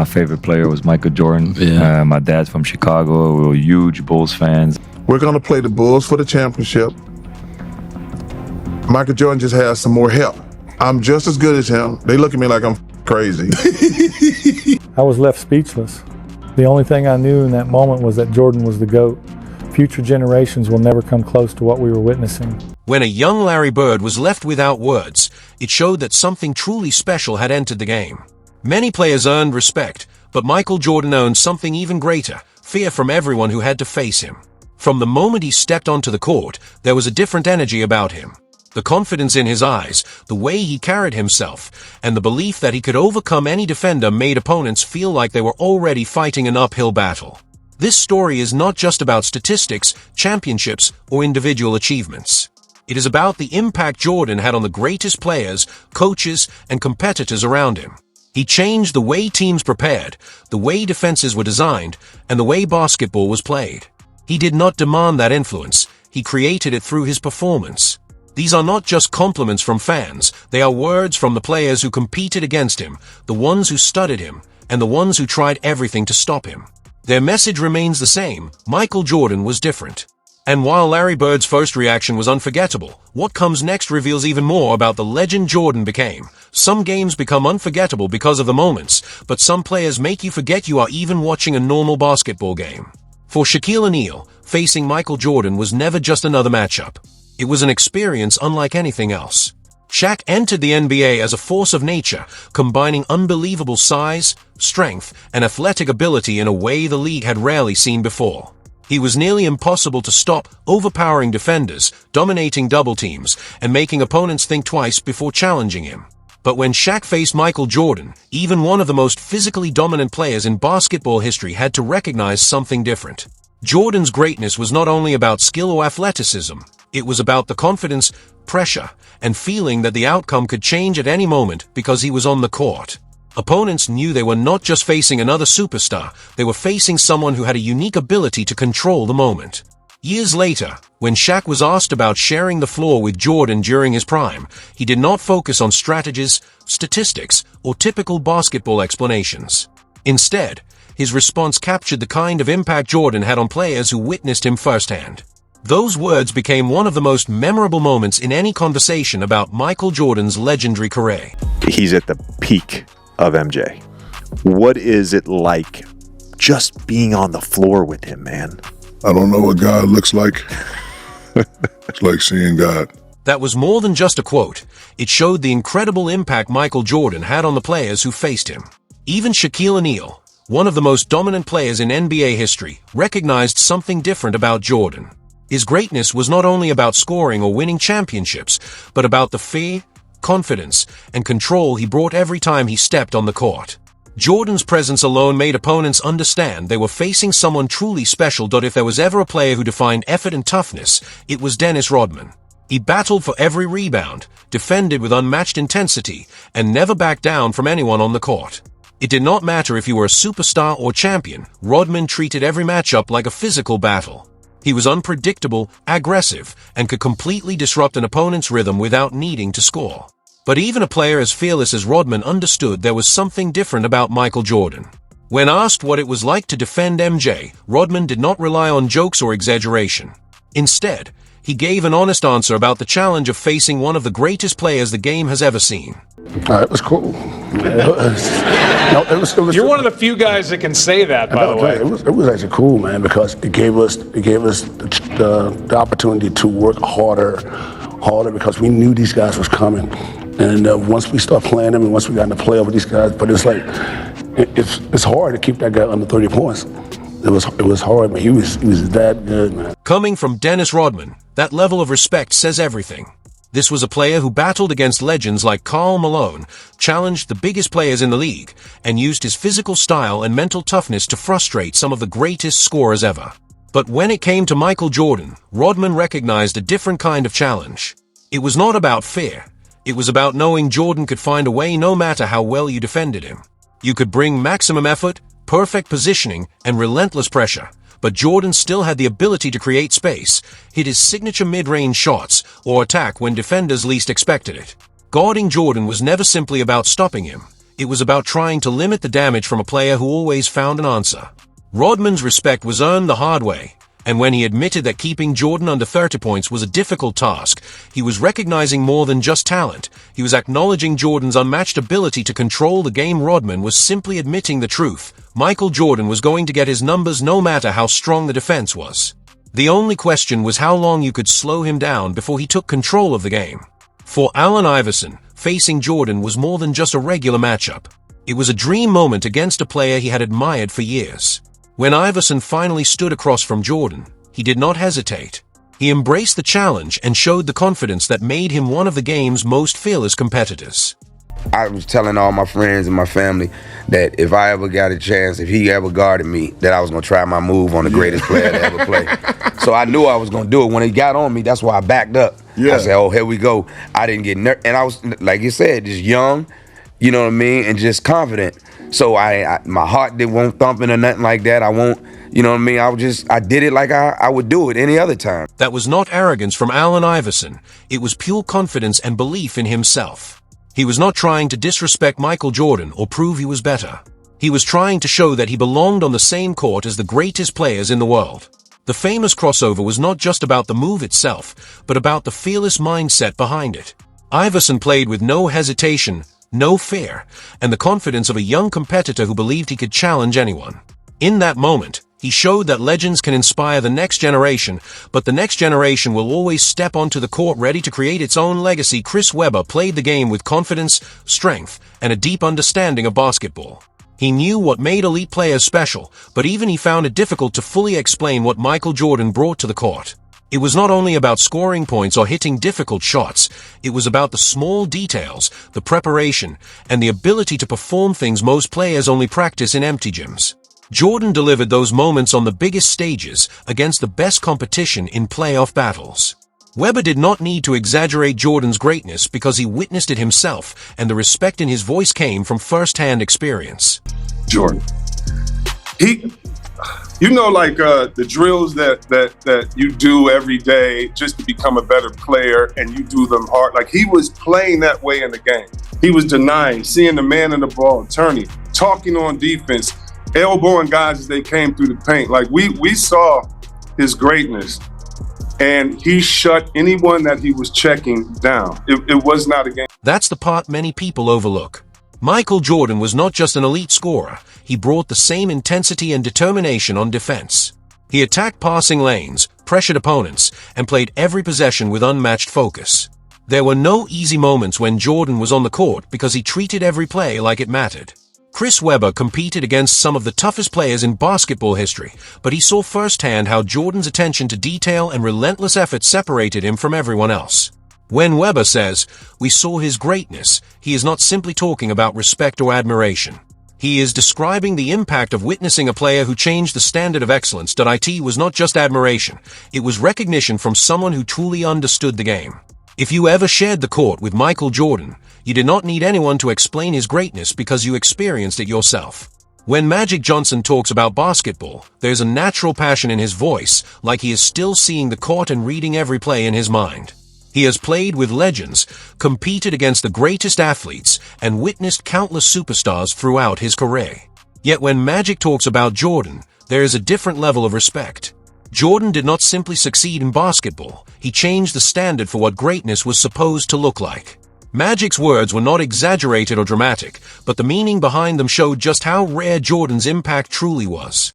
My favorite player was Michael Jordan. Yeah. My dad's from Chicago. We were huge Bulls fans. We're going to play the Bulls for the championship. Michael Jordan just has some more help. I'm just as good as him. They look at me like I'm crazy. I was left speechless. The only thing I knew in that moment was that Jordan was the GOAT. Future generations will never come close to what we were witnessing. When a young Larry Bird was left without words, it showed that something truly special had entered the game. Many players earned respect, but Michael Jordan owned something even greater, fear from everyone who had to face him. From the moment he stepped onto the court, there was a different energy about him. The confidence in his eyes, the way he carried himself, and the belief that he could overcome any defender made opponents feel like they were already fighting an uphill battle. This story is not just about statistics, championships, or individual achievements. It is about the impact Jordan had on the greatest players, coaches, and competitors around him. He changed the way teams prepared, the way defenses were designed, and the way basketball was played. He did not demand that influence, he created it through his performance. These are not just compliments from fans, they are words from the players who competed against him, the ones who studied him, and the ones who tried everything to stop him. Their message remains the same: Michael Jordan was different. And while Larry Bird's first reaction was unforgettable, what comes next reveals even more about the legend Jordan became. Some games become unforgettable because of the moments, but some players make you forget you are even watching a normal basketball game. For Shaquille O'Neal, facing Michael Jordan was never just another matchup. It was an experience unlike anything else. Shaq entered the NBA as a force of nature, combining unbelievable size, strength, and athletic ability in a way the league had rarely seen before. He was nearly impossible to stop, overpowering defenders, dominating double teams, and making opponents think twice before challenging him. But when Shaq faced Michael Jordan, even one of the most physically dominant players in basketball history had to recognize something different. Jordan's greatness was not only about skill or athleticism, it was about the confidence, pressure, and feeling that the outcome could change at any moment because he was on the court. Opponents knew they were not just facing another superstar, they were facing someone who had a unique ability to control the moment. Years later, when Shaq was asked about sharing the floor with Jordan during his prime, he did not focus on strategies, statistics, or typical basketball explanations. Instead, his response captured the kind of impact Jordan had on players who witnessed him firsthand. Those words became one of the most memorable moments in any conversation about Michael Jordan's legendary career. He's at the peak of MJ. What is it like just being on the floor with him, man? I don't know what God looks like. It's like seeing God. That was more than just a quote. It showed the incredible impact Michael Jordan had on the players who faced him. Even Shaquille O'Neal, one of the most dominant players in NBA history, recognized something different about Jordan. His greatness was not only about scoring or winning championships, but about the fear, confidence, and control he brought every time he stepped on the court. Jordan's presence alone made opponents understand they were facing someone truly special. If there was ever a player who defined effort and toughness, it was Dennis Rodman. He battled for every rebound, defended with unmatched intensity, and never backed down from anyone on the court. It did not matter if you were a superstar or champion, Rodman treated every matchup like a physical battle. He was unpredictable, aggressive, and could completely disrupt an opponent's rhythm without needing to score. But even a player as fearless as Rodman understood there was something different about Michael Jordan. When asked what it was like to defend MJ, Rodman did not rely on jokes or exaggeration. Instead, he gave an honest answer about the challenge of facing one of the greatest players the game has ever seen. It was cool. You're one of the few guys that can say that, by the way. It was actually cool, man, because it gave us the opportunity to work harder because we knew these guys was coming. And once we start playing them and once we got in the playoff with these guys, but it's like, it's hard to keep that guy under 30 points. It was hard, but he was that good, man. Coming from Dennis Rodman, that level of respect says everything. This was a player who battled against legends like Karl Malone, challenged the biggest players in the league, and used his physical style and mental toughness to frustrate some of the greatest scorers ever. But when it came to Michael Jordan, Rodman recognized a different kind of challenge. It was not about fear. It was about knowing Jordan could find a way no matter how well you defended him. You could bring maximum effort, perfect positioning, and relentless pressure, but Jordan still had the ability to create space, hit his signature mid-range shots, or attack when defenders least expected it. Guarding Jordan was never simply about stopping him. It was about trying to limit the damage from a player who always found an answer. Rodman's respect was earned the hard way, and when he admitted that keeping Jordan under 30 points was a difficult task, he was recognizing more than just talent. He was acknowledging Jordan's unmatched ability to control the game. Rodman was simply admitting the truth. Michael Jordan was going to get his numbers no matter how strong the defense was. The only question was how long you could slow him down before he took control of the game. For Allen Iverson, facing Jordan was more than just a regular matchup. It was a dream moment against a player he had admired for years. When Iverson finally stood across from Jordan, he did not hesitate. He embraced the challenge and showed the confidence that made him one of the game's most fearless competitors. I was telling all my friends and my family that if I ever got a chance, if he ever guarded me, that I was going to try my move on the greatest player to ever play. So I knew I was going to do it. When he got on me, that's why I backed up. I said, oh, here we go. I didn't get nervous. And I was, like you said, just young, you know what I mean, and just confident. So my heart won't thumping or nothing like that. I won't, you know what I mean? I did it like I would do it any other time. That was not arrogance from Allen Iverson. It was pure confidence and belief in himself. He was not trying to disrespect Michael Jordan or prove he was better. He was trying to show that he belonged on the same court as the greatest players in the world. The famous crossover was not just about the move itself, but about the fearless mindset behind it. Iverson played with no hesitation, no fear, and the confidence of a young competitor who believed he could challenge anyone. In that moment, he showed that legends can inspire the next generation, but the next generation will always step onto the court ready to create its own legacy. Chris Webber played the game with confidence, strength, and a deep understanding of basketball. He knew what made elite players special, but even he found it difficult to fully explain what Michael Jordan brought to the court. It was not only about scoring points or hitting difficult shots, it was about the small details, the preparation, and the ability to perform things most players only practice in empty gyms. Jordan delivered those moments on the biggest stages against the best competition in playoff battles. Webber did not need to exaggerate Jordan's greatness because he witnessed it himself, and the respect in his voice came from first-hand experience. Jordan, like the drills that you do every day just to become a better player, and you do them hard. Like, he was playing that way in the game. He was denying, seeing the man in the ball, turning, talking on defense, elbowing guys as they came through the paint. Like, we saw his greatness, and he shut anyone that he was checking down. It was not a game. That's the part many people overlook. Michael Jordan was not just an elite scorer, he brought the same intensity and determination on defense. He attacked passing lanes, pressured opponents, and played every possession with unmatched focus. There were no easy moments when Jordan was on the court because he treated every play like it mattered. Chris Webber competed against some of the toughest players in basketball history, but he saw firsthand how Jordan's attention to detail and relentless effort separated him from everyone else. When Webber says, "We saw his greatness," he is not simply talking about respect or admiration. He is describing the impact of witnessing a player who changed the standard of excellence. It was not just admiration, it was recognition from someone who truly understood the game. If you ever shared the court with Michael Jordan, you did not need anyone to explain his greatness because you experienced it yourself. When Magic Johnson talks about basketball, there's a natural passion in his voice, like he is still seeing the court and reading every play in his mind. He has played with legends, competed against the greatest athletes, and witnessed countless superstars throughout his career. Yet when Magic talks about Jordan, there is a different level of respect. Jordan did not simply succeed in basketball, he changed the standard for what greatness was supposed to look like. Magic's words were not exaggerated or dramatic, but the meaning behind them showed just how rare Jordan's impact truly was.